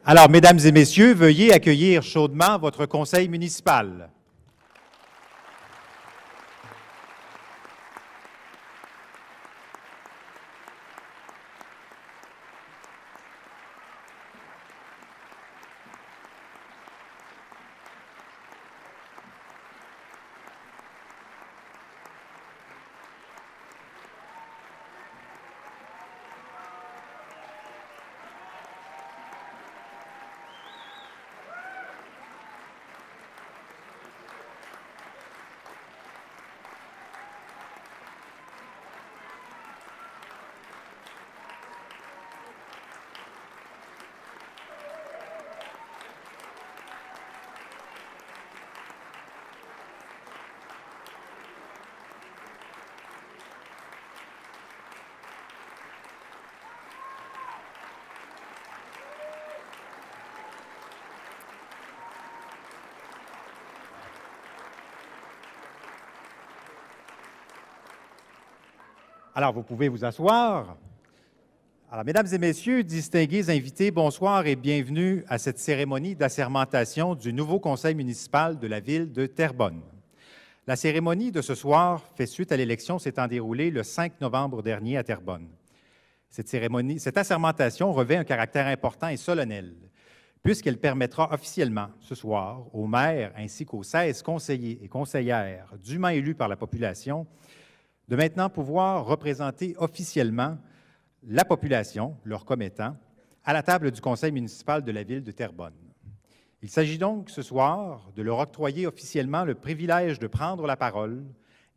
Alors, mesdames et messieurs, veuillez accueillir chaudement votre conseil municipal. Alors, vous pouvez vous asseoir. Alors, mesdames et messieurs, distingués invités, bonsoir et bienvenue à cette cérémonie d'assermentation du nouveau conseil municipal de la ville de Terrebonne. La cérémonie de ce soir fait suite à l'élection s'étant déroulée le 5 novembre dernier à Terrebonne. Cette assermentation revêt un caractère important et solennel, puisqu'elle permettra officiellement ce soir aux maires ainsi qu'aux 16 conseillers et conseillères dûment élus par la population de maintenant pouvoir représenter officiellement la population, leur commettant, à la table du conseil municipal de la ville de Terrebonne. Il s'agit donc ce soir de leur octroyer officiellement le privilège de prendre la parole,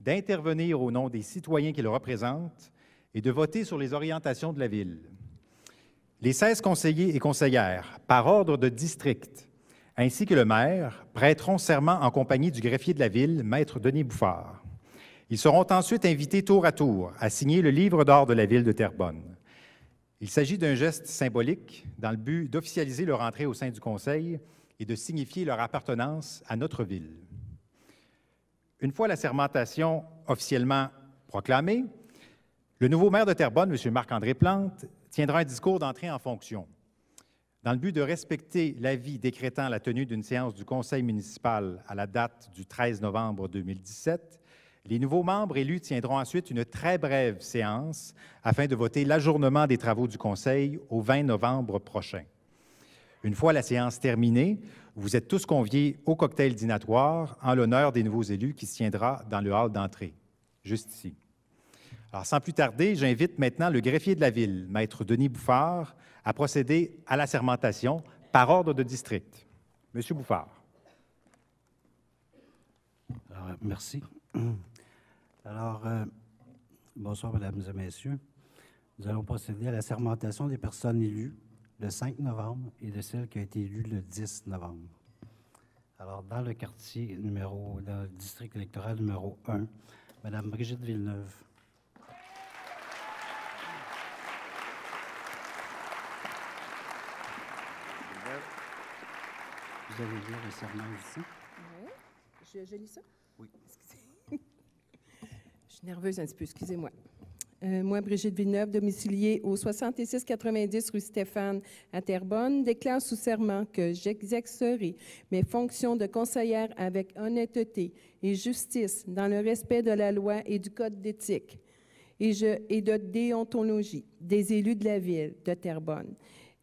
d'intervenir au nom des citoyens qu'ils représentent et de voter sur les orientations de la ville. Les 16 conseillers et conseillères, par ordre de district, ainsi que le maire, prêteront serment en compagnie du greffier de la ville, Maître Denis Bouffard. Ils seront ensuite invités tour à tour à signer le livre d'or de la ville de Terrebonne. Il s'agit d'un geste symbolique dans le but d'officialiser leur entrée au sein du conseil et de signifier leur appartenance à notre ville. Une fois la sermentation officiellement proclamée, le nouveau maire de Terrebonne, M. Marc-André Plante, tiendra un discours d'entrée en fonction. Dans le but de respecter l'avis décrétant la tenue d'une séance du conseil municipal à la date du 13 novembre 2017, les nouveaux membres élus tiendront ensuite une très brève séance afin de voter l'ajournement des travaux du conseil au 20 novembre prochain. Une fois la séance terminée, vous êtes tous conviés au cocktail dînatoire en l'honneur des nouveaux élus qui se tiendra dans le hall d'entrée, juste ici. Alors, sans plus tarder, j'invite maintenant le greffier de la ville, Maître Denis Bouffard, à procéder à la sermentation par ordre de district. Monsieur Bouffard. Alors, merci. Alors, bonsoir, mesdames et messieurs. Nous allons procéder à la sermentation des personnes élues le 5 novembre et de celles qui ont été élues le 10 novembre. Alors, dans le dans le district électoral numéro 1, Madame Brigitte Villeneuve. Vous allez lire le serment ici? Oui. Je lis ça? Oui. Je suis nerveuse un petit peu, excusez-moi. Moi, Brigitte Villeneuve, domiciliée au 6690 rue Stéphane à Terrebonne, déclare sous serment que j'exercerai mes fonctions de conseillère avec honnêteté et justice dans le respect de la loi et du code d'éthique et de déontologie des élus de la ville de Terrebonne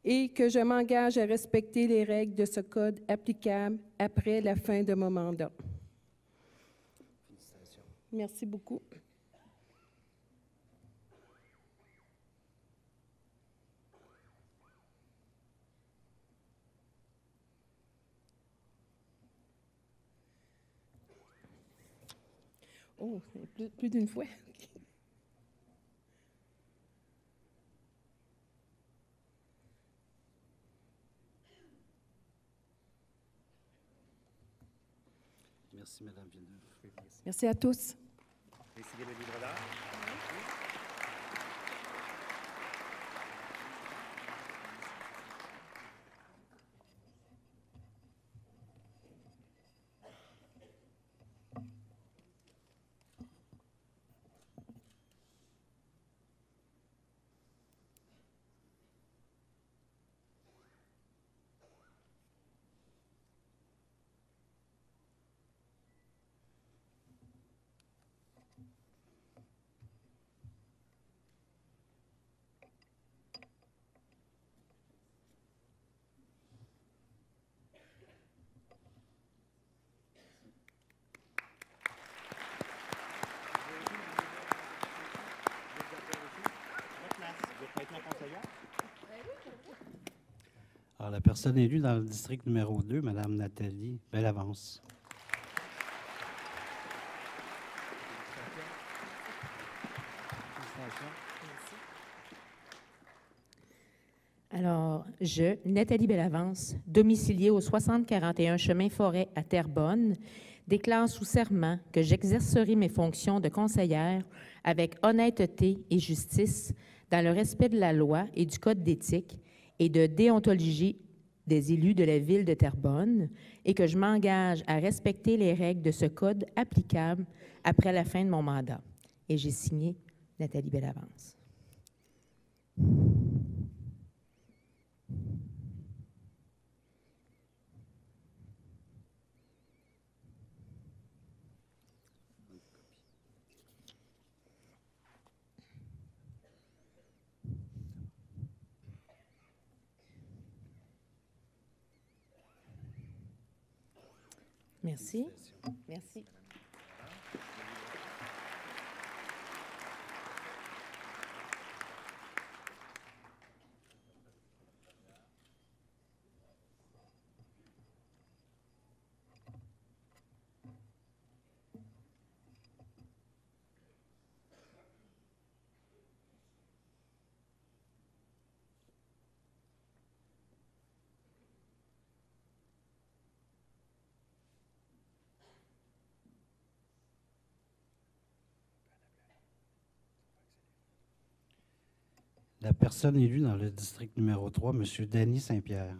et que je m'engage à respecter les règles de ce code applicable après la fin de mon mandat. Félicitations. Merci beaucoup. Oh, plus d'une fois. Merci, Madame Villeneuve. Merci à tous. Décidez le livre d'or. Alors, la personne élue dans le district numéro 2, Mme Nathalie Bellavance. Alors, je, Nathalie Bellavance, domiciliée au 6041 Chemin Forêt à Terrebonne, déclare sous serment que j'exercerai mes fonctions de conseillère avec honnêteté et justice dans le respect de la loi et du code d'éthique et de déontologie des élus de la ville de Terrebonne et que je m'engage à respecter les règles de ce code applicable après la fin de mon mandat. Et j'ai signé Nathalie Bellavance. Merci. Merci. La personne élue dans le district numéro 3, M. Danny Saint-Pierre.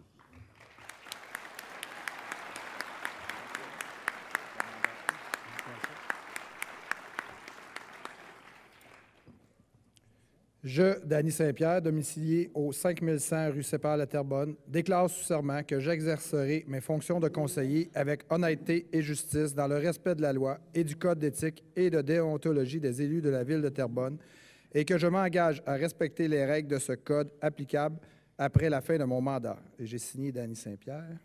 Je, Danny Saint-Pierre, domicilié au 5100 rue Sépal à Terrebonne, déclare sous serment que j'exercerai mes fonctions de conseiller avec honnêteté et justice dans le respect de la loi et du code d'éthique et de déontologie des élus de la ville de Terrebonne et que je m'engage à respecter les règles de ce code applicable après la fin de mon mandat. Et j'ai signé Danny Saint-Pierre.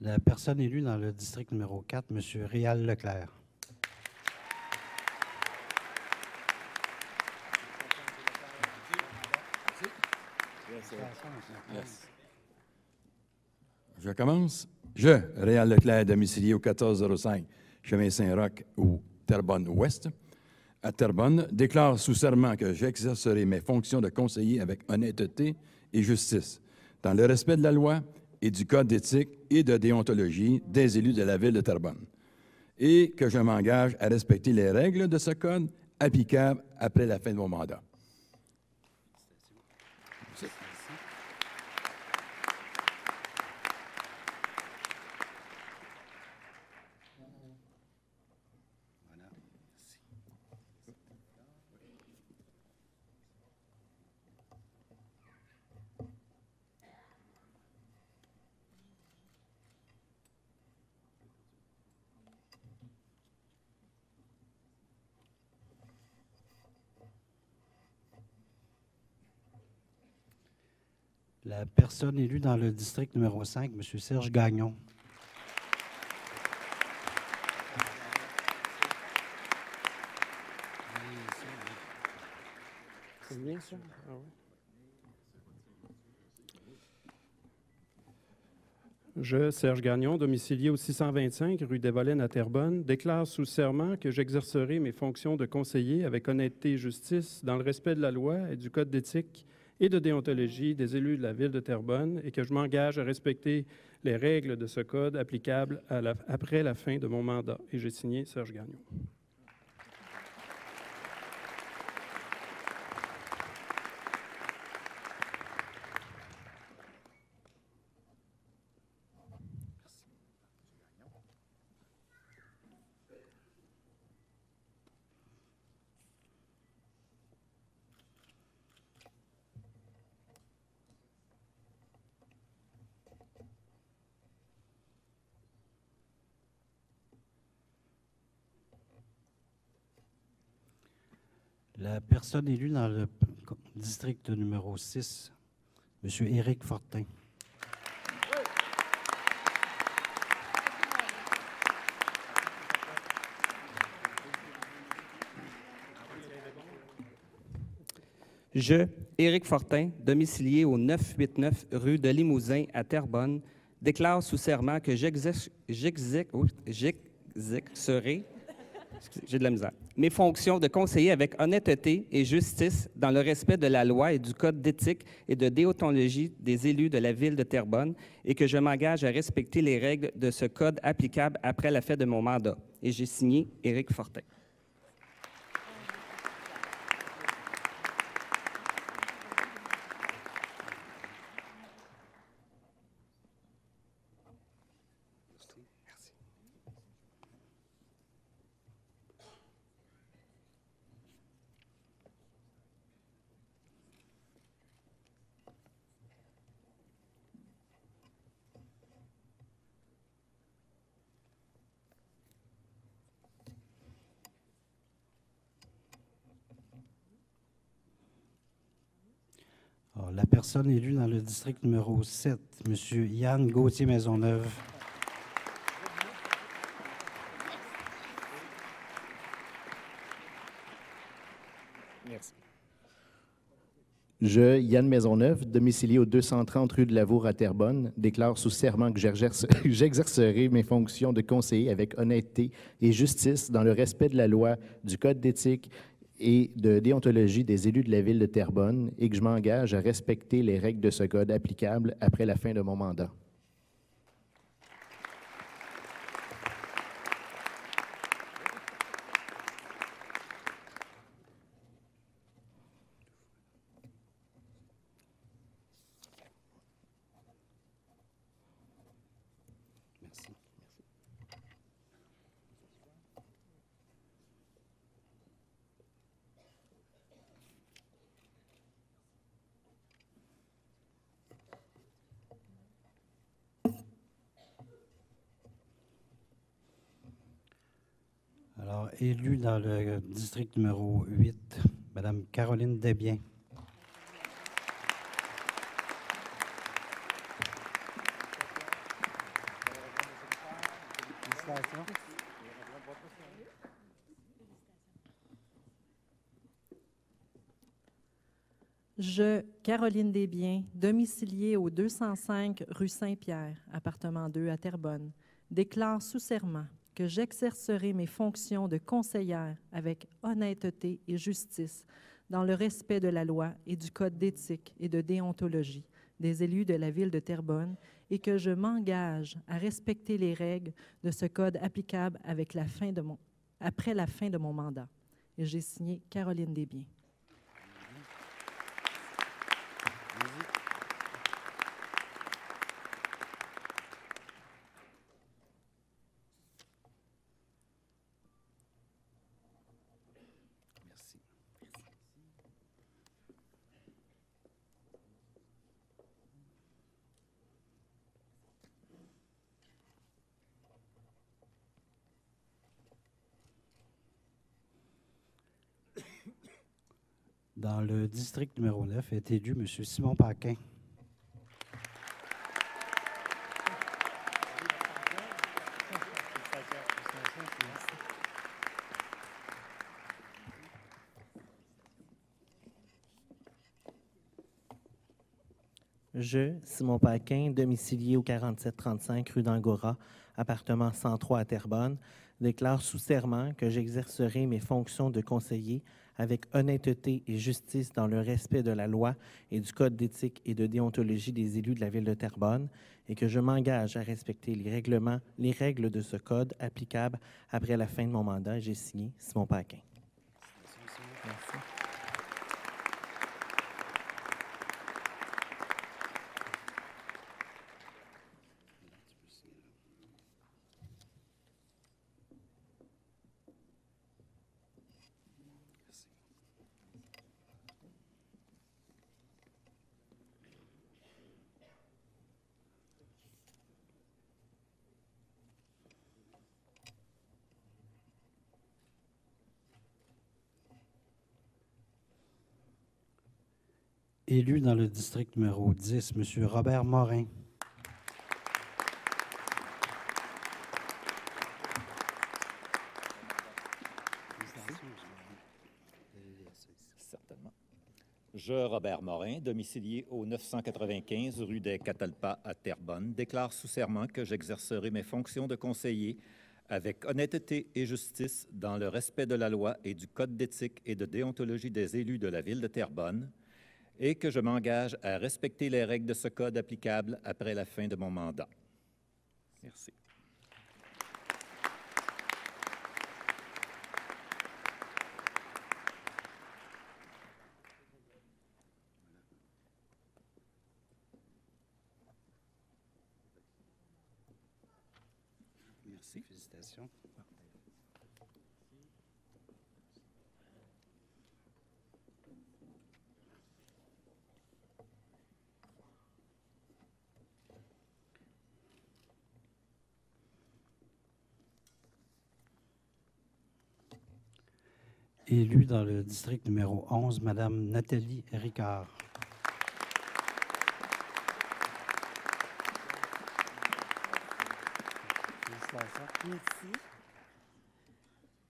La personne élue dans le district numéro 4, M. Réal Leclerc. Je commence. Je, Réal Leclerc, domicilié au 1405 Chemin Saint-Roch, au Terrebonne-Ouest, à Terrebonne, déclare sous serment que j'exercerai mes fonctions de conseiller avec honnêteté et justice, dans le respect de la loi et du code d'éthique et de déontologie des élus de la ville de Terrebonne, et que je m'engage à respecter les règles de ce code applicables après la fin de mon mandat. Merci. La personne élue dans le district numéro 5, M. Serge Gagnon. C'est bien ça? Ah oui. Je, Serge Gagnon, domicilié au 625 rue des Volènes à Terrebonne, déclare sous serment que j'exercerai mes fonctions de conseiller avec honnêteté et justice dans le respect de la loi et du code d'éthique et de déontologie des élus de la ville de Terrebonne et que je m'engage à respecter les règles de ce code applicables après la fin de mon mandat. Et j'ai signé Serge Gagnon. La personne élue dans le district numéro 6, M. Éric Fortin. Je, Éric Fortin, domicilié au 989 rue de Limousin à Terrebonne, déclare sous serment que j'exercerai j'ai de la misère, mes fonctions de conseiller avec honnêteté et justice dans le respect de la loi et du code d'éthique et de déontologie des élus de la ville de Terrebonne et que je m'engage à respecter les règles de ce code applicable après la fin de mon mandat. Et j'ai signé Éric Fortin. Alors, la personne élue dans le district numéro 7, M. Yann Gauthier-Maisonneuve. Merci. Je, Yann Maisonneuve, domicilié au 230 rue de Lavour à Terrebonne, déclare sous serment que j'exercerai mes fonctions de conseiller avec honnêteté et justice dans le respect de la loi, du code d'éthique et de déontologie des élus de la ville de Terrebonne et que je m'engage à respecter les règles de ce code applicables après la fin de mon mandat. Merci. Alors, élue dans le district numéro 8, Mme Caroline Desbiens. Je, Caroline Desbiens, domiciliée au 205 rue Saint-Pierre, appartement 2 à Terrebonne, déclare sous serment que j'exercerai mes fonctions de conseillère avec honnêteté et justice dans le respect de la loi et du code d'éthique et de déontologie des élus de la ville de Terrebonne et que je m'engage à respecter les règles de ce code applicable avec après la fin de mon mandat. Et j'ai signé Caroline Desbiens. Merci. Dans le district numéro 9 est élu M. Simon Paquin. Je, Simon Paquin, domicilié au 4735 rue d'Angora, appartement 103 à Terrebonne, déclare sous serment que j'exercerai mes fonctions de conseiller avec honnêteté et justice dans le respect de la loi et du code d'éthique et de déontologie des élus de la ville de Terrebonne et que je m'engage à respecter les règles de ce code applicables après la fin de mon mandat. J'ai signé Simon Paquin. Merci. Élu dans le district numéro 10, M. Robert Morin. Certainement. Je, Robert Morin, domicilié au 995 rue des Catalpas à Terrebonne, déclare sous serment que j'exercerai mes fonctions de conseiller avec honnêteté et justice dans le respect de la loi et du Code d'éthique et de déontologie des élus de la Ville de Terrebonne et que je m'engage à respecter les règles de ce code applicable après la fin de mon mandat. Merci. Merci. Félicitations. Élue dans le district numéro 11, Mme Nathalie Ricard. Merci.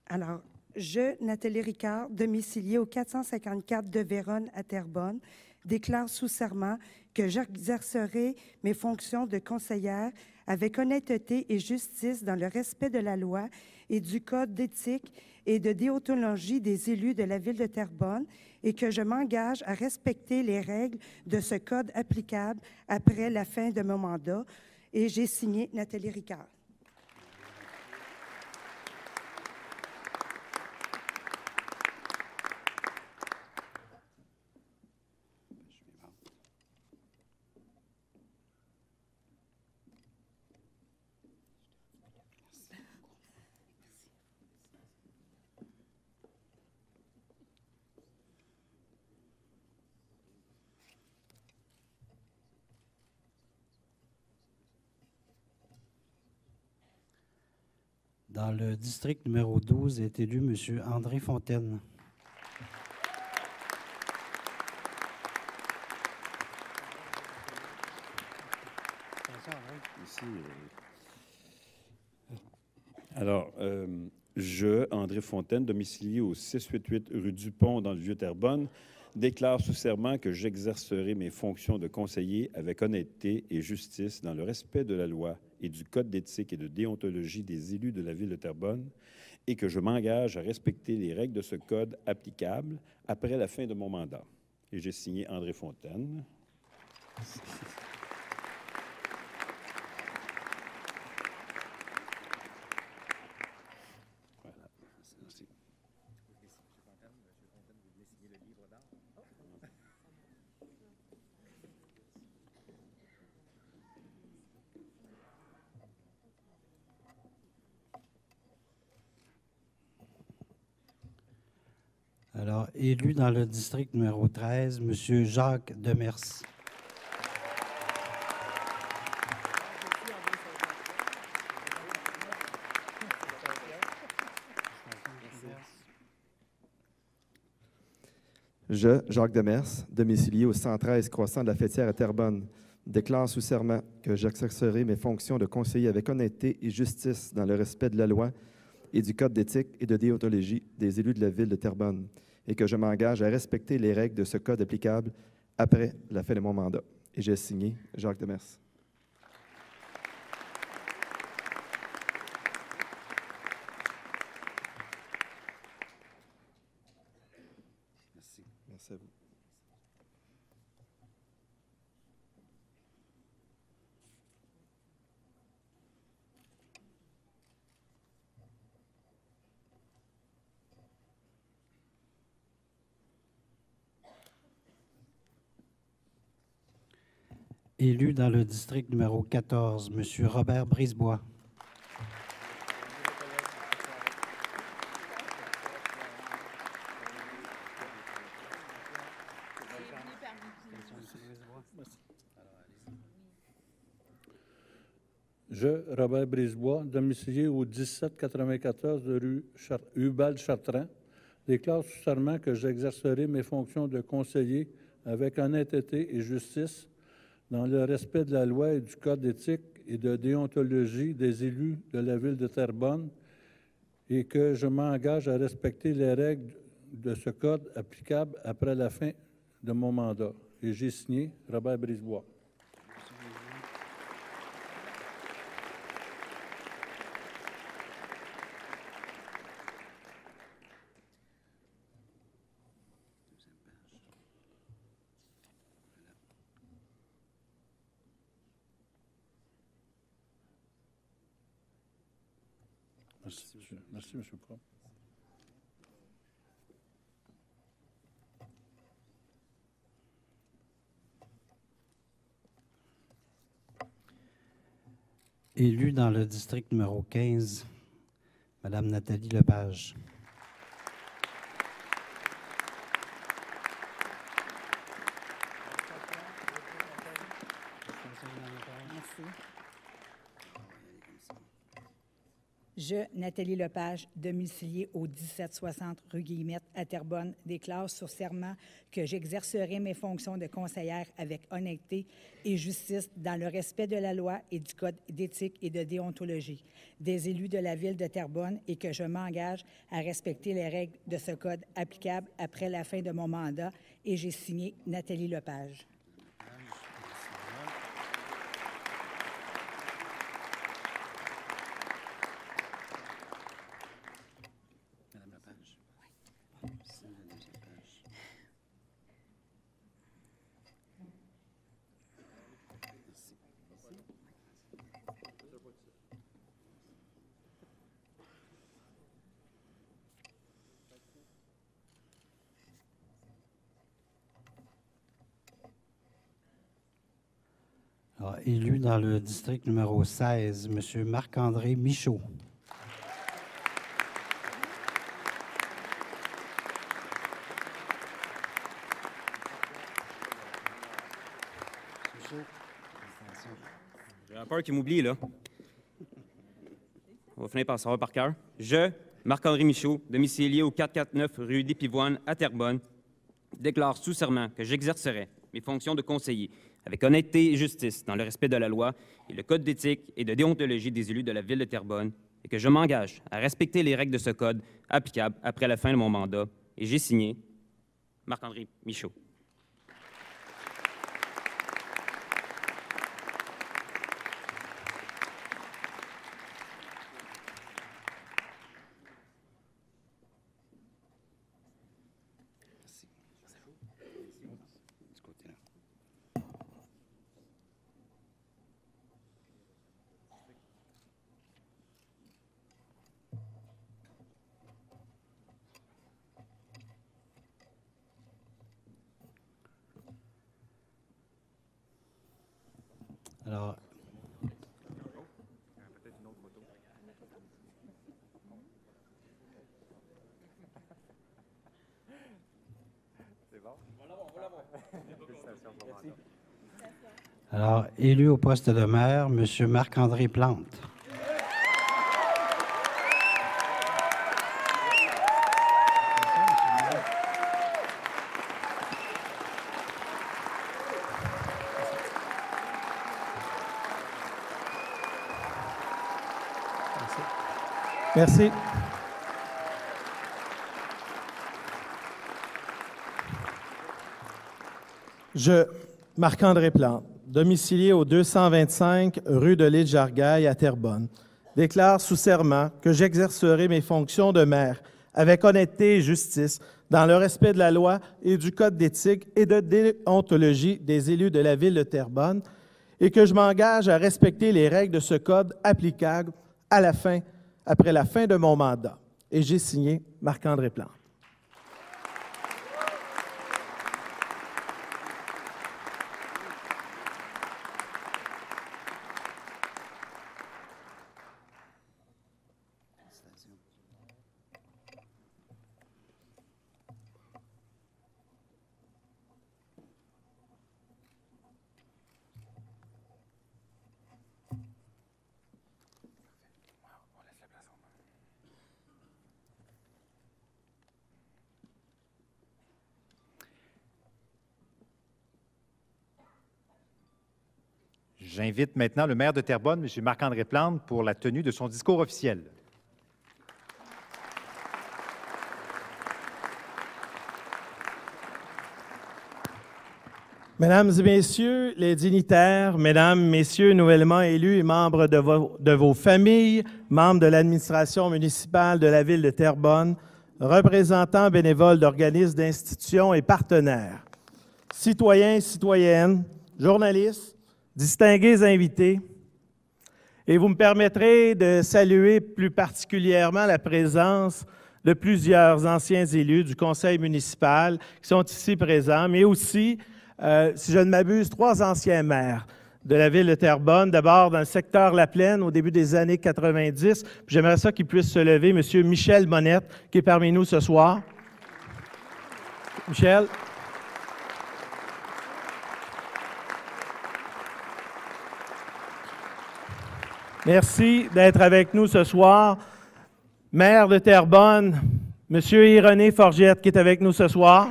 Alors, je, Nathalie Ricard, domiciliée au 454 de Véronne à Terrebonne, déclare sous serment que j'exercerai mes fonctions de conseillère avec honnêteté et justice dans le respect de la loi et du Code d'éthique et de déontologie des élus de la Ville de Terrebonne et que je m'engage à respecter les règles de ce code applicable après la fin de mon mandat. Et j'ai signé Nathalie Ricard. Dans le district numéro 12 est élu M. André Fontaine. Alors, je, André Fontaine, domicilié au 688 rue Dupont dans le Vieux-Terrebonne, déclare sous serment que j'exercerai mes fonctions de conseiller avec honnêteté et justice dans le respect de la loi et du Code d'éthique et de déontologie des élus de la Ville de Terrebonne et que je m'engage à respecter les règles de ce code applicables après la fin de mon mandat. Et j'ai signé André Fontaine. Voilà. Merci. Alors, élu dans le district numéro 13, M. Jacques Demers. Je, Jacques Demers, domicilié au 113 croissant de la Fêtière à Terrebonne, déclare sous serment que j'exercerai mes fonctions de conseiller avec honnêteté et justice dans le respect de la loi et du Code d'éthique et de déontologie des élus de la Ville de Terrebonne et que je m'engage à respecter les règles de ce code applicable après la fin de mon mandat. Et j'ai signé Jacques Demers. Merci. Merci à vous. Élu dans le district numéro 14, M. Robert Brisebois. Je, Robert Brisebois, domicilié au 1794 de rue Hubald-Chartrand, déclare sous serment que j'exercerai mes fonctions de conseiller avec honnêteté et justice, dans le respect de la loi et du code d'éthique et de déontologie des élus de la ville de Terrebonne, et que je m'engage à respecter les règles de ce code applicables après la fin de mon mandat. Et j'ai signé Robert Brisebois. Merci, M. le Président. Élue dans le district numéro 15, Mme Nathalie Lepage. Merci. Je, Nathalie Lepage, domiciliée au 1760 rue Guillemette à Terrebonne, déclare sur serment que j'exercerai mes fonctions de conseillère avec honnêteté et justice dans le respect de la loi et du code d'éthique et de déontologie des élus de la ville de Terrebonne et que je m'engage à respecter les règles de ce code applicables après la fin de mon mandat et j'ai signé Nathalie Lepage. Alors, élu dans le district numéro 16, M. Marc-André Michaud. J'ai un peur qu'il m'oublie, là. On va finir par savoir par cœur. Je, Marc-André Michaud, domicilié au 449 rue des Pivoines à Terrebonne, déclare sous serment que j'exercerai mes fonctions de conseiller avec honnêteté et justice dans le respect de la loi et le code d'éthique et de déontologie des élus de la ville de Terrebonne et que je m'engage à respecter les règles de ce code applicables après la fin de mon mandat. Et j'ai signé Marc-André Michaud. Alors, alors, élu au poste de maire, M. Marc-André Plante. Merci. Je, Marc-André Plante, domicilié au 225 rue de l'Île Jargaille à Terrebonne, déclare sous serment que j'exercerai mes fonctions de maire avec honnêteté et justice dans le respect de la loi et du code d'éthique et de déontologie des élus de la ville de Terrebonne et que je m'engage à respecter les règles de ce code applicables après la fin de mon mandat. Et j'ai signé Marc-André Plante. J'invite maintenant le maire de Terrebonne, M. Marc-André Plante, pour la tenue de son discours officiel. Mesdames et messieurs les dignitaires, mesdames, messieurs nouvellement élus et membres de vos familles, membres de l'administration municipale de la ville de Terrebonne, représentants bénévoles d'organismes, d'institutions et partenaires, citoyens et citoyennes, journalistes, distingués invités, et vous me permettrez de saluer plus particulièrement la présence de plusieurs anciens élus du conseil municipal qui sont ici présents, mais aussi, si je ne m'abuse, 3 anciens maires de la ville de Terrebonne, d'abord dans le secteur La Plaine au début des années 90. J'aimerais ça qu'il puisse se lever, M. Michel Monette, qui est parmi nous ce soir. Michel. Merci d'être avec nous ce soir. Maire de Terrebonne, M. Irénée Forgette, qui est avec nous ce soir.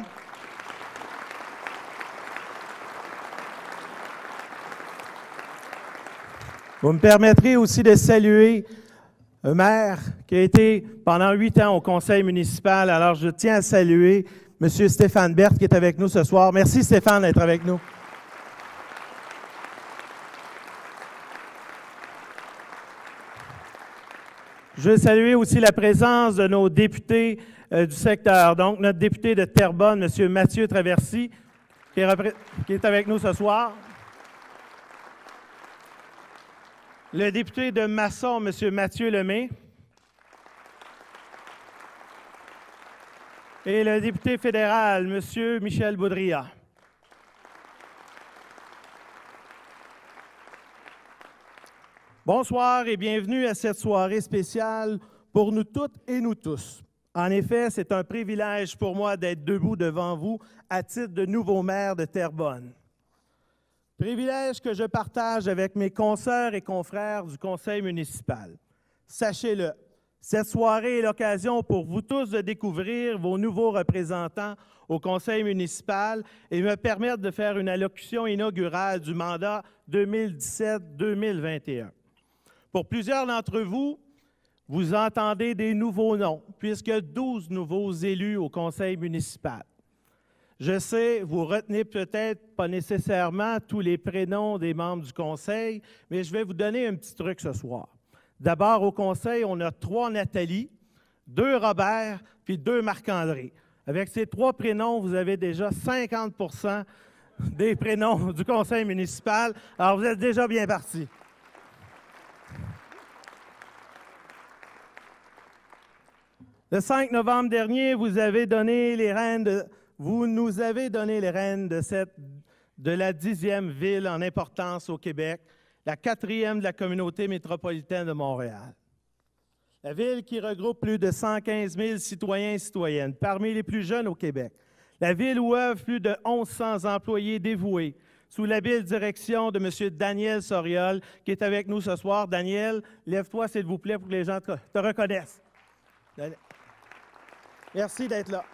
Vous me permettrez aussi de saluer un maire qui a été pendant 8 ans au conseil municipal. Alors, je tiens à saluer M. Stéphane Berthe qui est avec nous ce soir. Merci Stéphane d'être avec nous. Je veux saluer aussi la présence de nos députés du secteur. Donc, notre député de Terrebonne, M. Mathieu Traversy, qui est avec nous ce soir. Le député de Masson, M. Mathieu Lemay. Et le député fédéral, M. Michel Boudria. Bonsoir et bienvenue à cette soirée spéciale pour nous toutes et nous tous. En effet, c'est un privilège pour moi d'être debout devant vous à titre de nouveau maire de Terrebonne. Privilège que je partage avec mes consoeurs et confrères du conseil municipal. Sachez-le, cette soirée est l'occasion pour vous tous de découvrir vos nouveaux représentants au conseil municipal et me permettre de faire une allocution inaugurale du mandat 2017-2021. Pour plusieurs d'entre vous, vous entendez des nouveaux noms, puisque 12 nouveaux élus au conseil municipal. Je sais, vous retenez peut-être pas nécessairement tous les prénoms des membres du conseil, mais je vais vous donner un petit truc ce soir. D'abord, au conseil, on a 3 Nathalie, 2 Robert, puis 2 Marc-André. Avec ces 3 prénoms, vous avez déjà 50% des prénoms du conseil municipal. Alors, vous êtes déjà bien partis. Le 5 novembre dernier, vous nous avez donné les rênes de la 10e ville en importance au Québec, la 4e de la communauté métropolitaine de Montréal. La ville qui regroupe plus de 115 000 citoyens et citoyennes, parmi les plus jeunes au Québec. La ville où œuvrent plus de 1100 employés dévoués, sous l'habile direction de M. Daniel Soriol, qui est avec nous ce soir. Daniel, lève-toi s'il vous plaît pour que les gens te reconnaissent. Merci d'être là.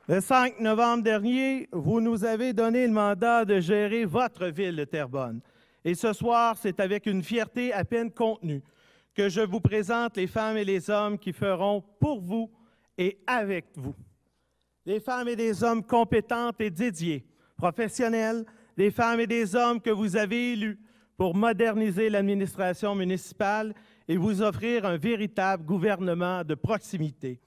Le 5 novembre dernier, vous nous avez donné le mandat de gérer votre ville de Terrebonne. Et ce soir, c'est avec une fierté à peine contenue que je vous présente les femmes et les hommes qui feront pour vous et avec vous. Des femmes et des hommes compétentes et dédiés, professionnels, des femmes et des hommes que vous avez élus pour moderniser l'administration municipale et vous offrir un véritable gouvernement de proximité.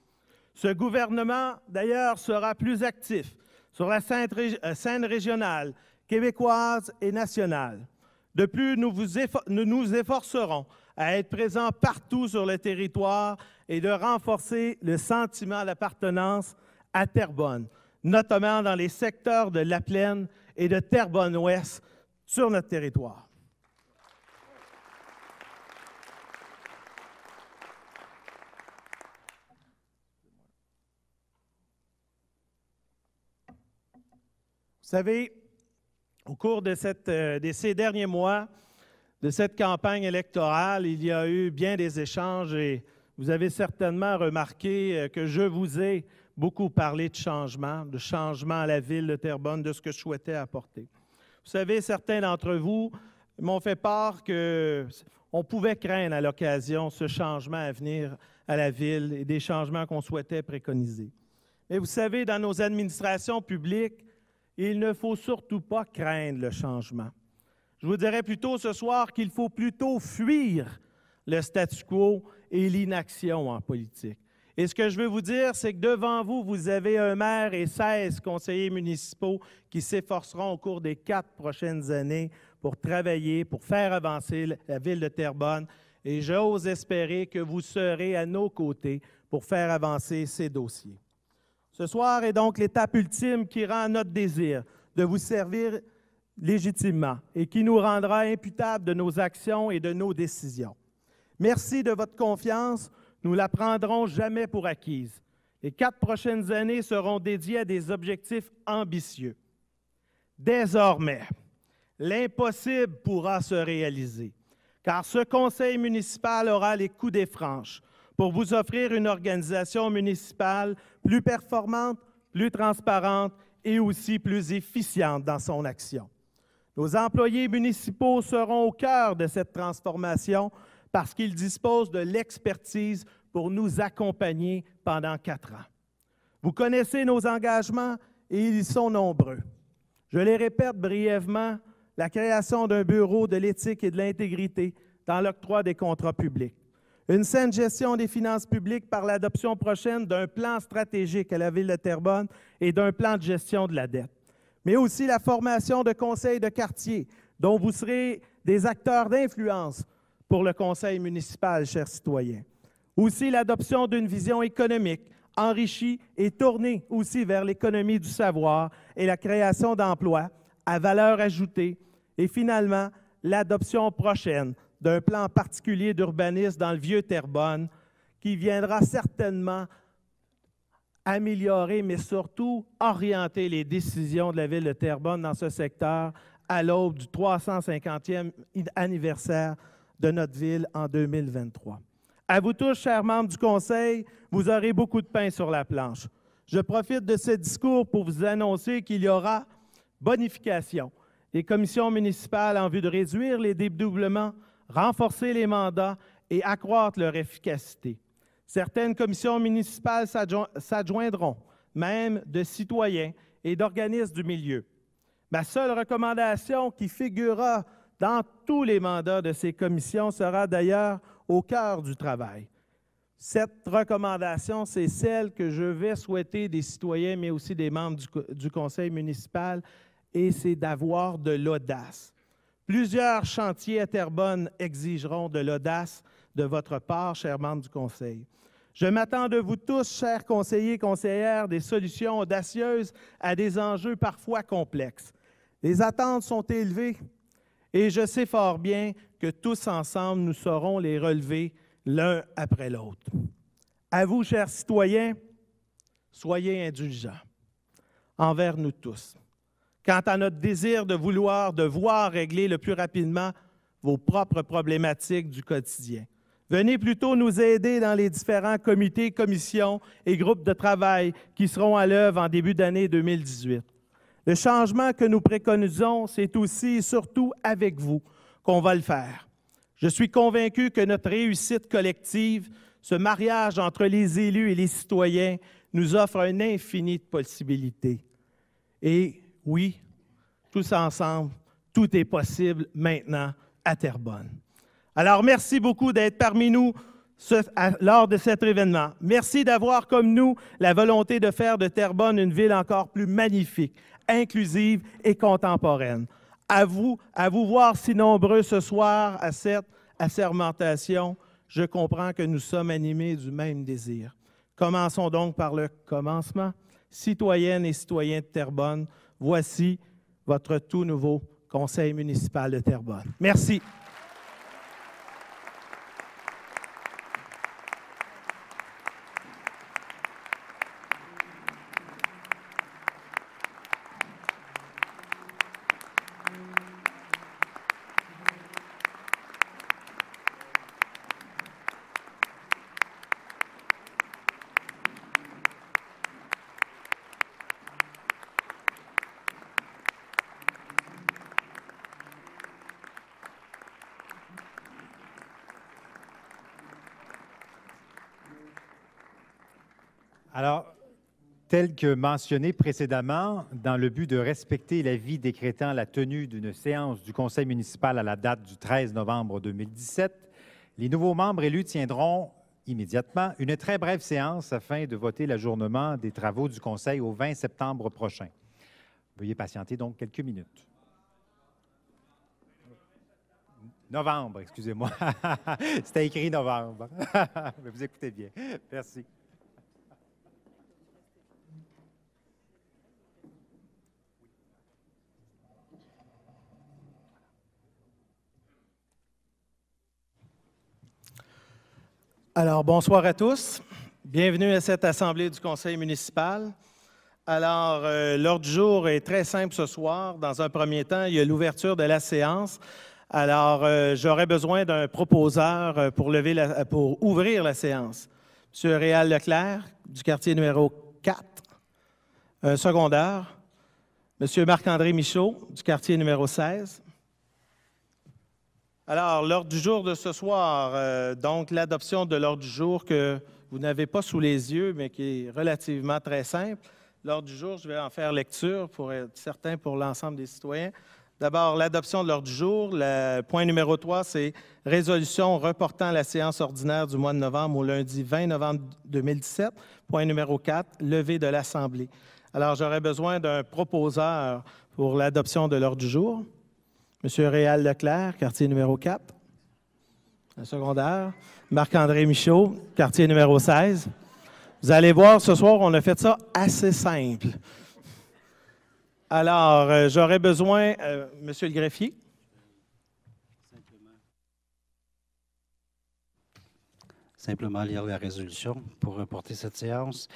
Ce gouvernement, d'ailleurs, sera plus actif sur la scène régionale, québécoise et nationale. De plus, nous nous efforcerons à être présents partout sur le territoire et de renforcer le sentiment d'appartenance à Terrebonne, notamment dans les secteurs de La Plaine et de Terrebonne-Ouest sur notre territoire. Vous savez, au cours de ces derniers mois, de cette campagne électorale, il y a eu bien des échanges et vous avez certainement remarqué que je vous ai beaucoup parlé de changement à la ville de Terrebonne, de ce que je souhaitais apporter. Vous savez, certains d'entre vous m'ont fait part qu'on pouvait craindre à l'occasion ce changement à venir à la ville et des changements qu'on souhaitait préconiser. Mais vous savez, dans nos administrations publiques, il ne faut surtout pas craindre le changement. Je vous dirais plutôt ce soir qu'il faut plutôt fuir le statu quo et l'inaction en politique. Et ce que je veux vous dire, c'est que devant vous, vous avez un maire et 16 conseillers municipaux qui s'efforceront au cours des 4 prochaines années pour travailler, pour faire avancer la ville de Terrebonne. Et j'ose espérer que vous serez à nos côtés pour faire avancer ces dossiers. Ce soir est donc l'étape ultime qui rend notre désir de vous servir légitimement et qui nous rendra imputables de nos actions et de nos décisions. Merci de votre confiance. Nous ne la prendrons jamais pour acquise. Les 4 prochaines années seront dédiées à des objectifs ambitieux. Désormais, l'impossible pourra se réaliser, car ce conseil municipal aura les coudées franches pour vous offrir une organisation municipale plus performante, plus transparente et aussi plus efficiente dans son action. Nos employés municipaux seront au cœur de cette transformation parce qu'ils disposent de l'expertise pour nous accompagner pendant 4 ans. Vous connaissez nos engagements et ils sont nombreux. Je les répète brièvement, la création d'un bureau de l'éthique et de l'intégrité dans l'octroi des contrats publics, une saine gestion des finances publiques par l'adoption prochaine d'un plan stratégique à la Ville de Terrebonne et d'un plan de gestion de la dette, mais aussi la formation de conseils de quartier dont vous serez des acteurs d'influence pour le conseil municipal, chers citoyens. Aussi l'adoption d'une vision économique enrichie et tournée aussi vers l'économie du savoir et la création d'emplois à valeur ajoutée. Et finalement, l'adoption prochaine d'un plan particulier d'urbanisme dans le vieux Terrebonne qui viendra certainement améliorer, mais surtout orienter les décisions de la Ville de Terrebonne dans ce secteur à l'aube du 350e anniversaire de notre ville en 2023. À vous tous, chers membres du Conseil, vous aurez beaucoup de pain sur la planche. Je profite de ce discours pour vous annoncer qu'il y aura bonification des commissions municipales en vue de réduire les dédoublements, renforcer les mandats et accroître leur efficacité. Certaines commissions municipales s'adjoindront, même de citoyens et d'organismes du milieu. Ma seule recommandation qui figurera dans tous les mandats de ces commissions sera d'ailleurs au cœur du travail. Cette recommandation, c'est celle que je vais souhaiter des citoyens, mais aussi des membres du conseil municipal, et c'est d'avoir de l'audace. Plusieurs chantiers à Terrebonne exigeront de l'audace de votre part, chers membres du conseil. Je m'attends de vous tous, chers conseillers et conseillères, des solutions audacieuses à des enjeux parfois complexes. Les attentes sont élevées et je sais fort bien que tous ensemble, nous saurons les relever l'un après l'autre. À vous, chers citoyens, soyez indulgents envers nous tous. Quant à notre désir de voir régler le plus rapidement vos propres problématiques du quotidien. Venez plutôt nous aider dans les différents comités, commissions et groupes de travail qui seront à l'œuvre en début d'année 2018. Le changement que nous préconisons, c'est aussi et surtout avec vous qu'on va le faire. Je suis convaincu que notre réussite collective, ce mariage entre les élus et les citoyens, nous offre un infini de possibilités. Et oui, tous ensemble, tout est possible maintenant à Terrebonne. Alors, merci beaucoup d'être parmi nous lors de cet événement. Merci d'avoir, comme nous, la volonté de faire de Terrebonne une ville encore plus magnifique, inclusive et contemporaine. À vous voir si nombreux ce soir à cette assermentation, je comprends que nous sommes animés du même désir. Commençons donc par le commencement. Citoyennes et citoyens de Terrebonne, voici votre tout nouveau conseil municipal de Terrebonne. Merci. Alors, tel que mentionné précédemment, dans le but de respecter l'avis décrétant la tenue d'une séance du Conseil municipal à la date du 13 novembre 2017, les nouveaux membres élus tiendront immédiatement une très brève séance afin de voter l'ajournement des travaux du Conseil au 20 septembre prochain. Veuillez patienter donc quelques minutes. Novembre, excusez-moi. C'était écrit novembre. Mais vous écoutez bien. Merci. Alors, bonsoir à tous. Bienvenue à cette assemblée du Conseil municipal. Alors, l'ordre du jour est très simple ce soir. Dans un premier temps, il y a l'ouverture de la séance. Alors, j'aurais besoin d'un proposeur pour ouvrir la séance. M. Réal Leclerc, du quartier numéro 4, un secondaire. M. Marc-André Michaud, du quartier numéro 16. Alors, l'ordre du jour de ce soir, donc l'adoption de l'ordre du jour que vous n'avez pas sous les yeux, mais qui est relativement très simple. L'ordre du jour, je vais en faire lecture pour être certain pour l'ensemble des citoyens. D'abord, l'adoption de l'ordre du jour. Le point numéro 3, c'est résolution reportant la séance ordinaire du mois de novembre au lundi 20 novembre 2017. Point numéro 4, levée de l'Assemblée. Alors, j'aurais besoin d'un proposeur pour l'adoption de l'ordre du jour. M. Réal Leclerc, quartier numéro 4, un secondaire. Marc-André Michaud, quartier numéro 16. Vous allez voir, ce soir, on a fait ça assez simple. Alors, j'aurais besoin, Monsieur le greffier. Simplement lire la résolution pour reporter cette séance.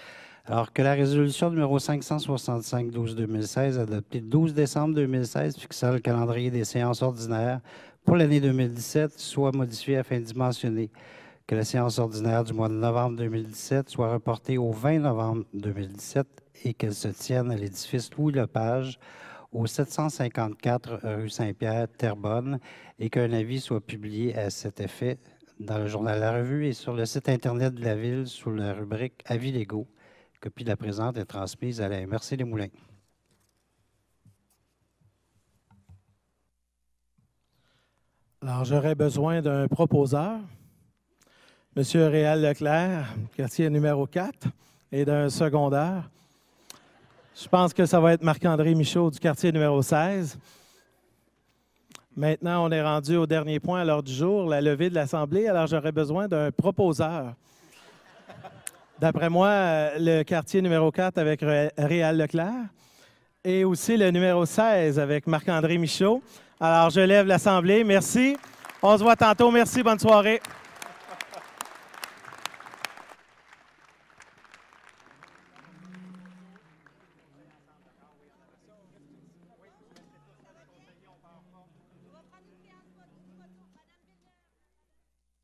Alors que la résolution numéro 565-12-2016, adoptée le 12 décembre 2016, fixant le calendrier des séances ordinaires pour l'année 2017, soit modifiée afin d'y mentionner que la séance ordinaire du mois de novembre 2017 soit reportée au 20 novembre 2017 et qu'elle se tienne à l'édifice Louis-Lepage, au 754 rue Saint-Pierre, Terrebonne, et qu'un avis soit publié à cet effet dans le journal La Revue et sur le site Internet de la Ville sous la rubrique « Avis légaux ». Copie de la présente est transmise à la MRC Les Moulins. Alors, j'aurais besoin d'un proposeur. M. Réal Leclerc, quartier numéro 4, et d'un secondaire. Je pense que ça va être Marc-André Michaud du quartier numéro 16. Maintenant, on est rendu au dernier point à l'ordre du jour, la levée de l'Assemblée. Alors, j'aurais besoin d'un proposeur. D'après moi, le quartier numéro 4 avec Réal Leclerc et aussi le numéro 16 avec Marc-André Michaud. Alors, je lève l'Assemblée. Merci. On se voit tantôt. Merci. Bonne soirée.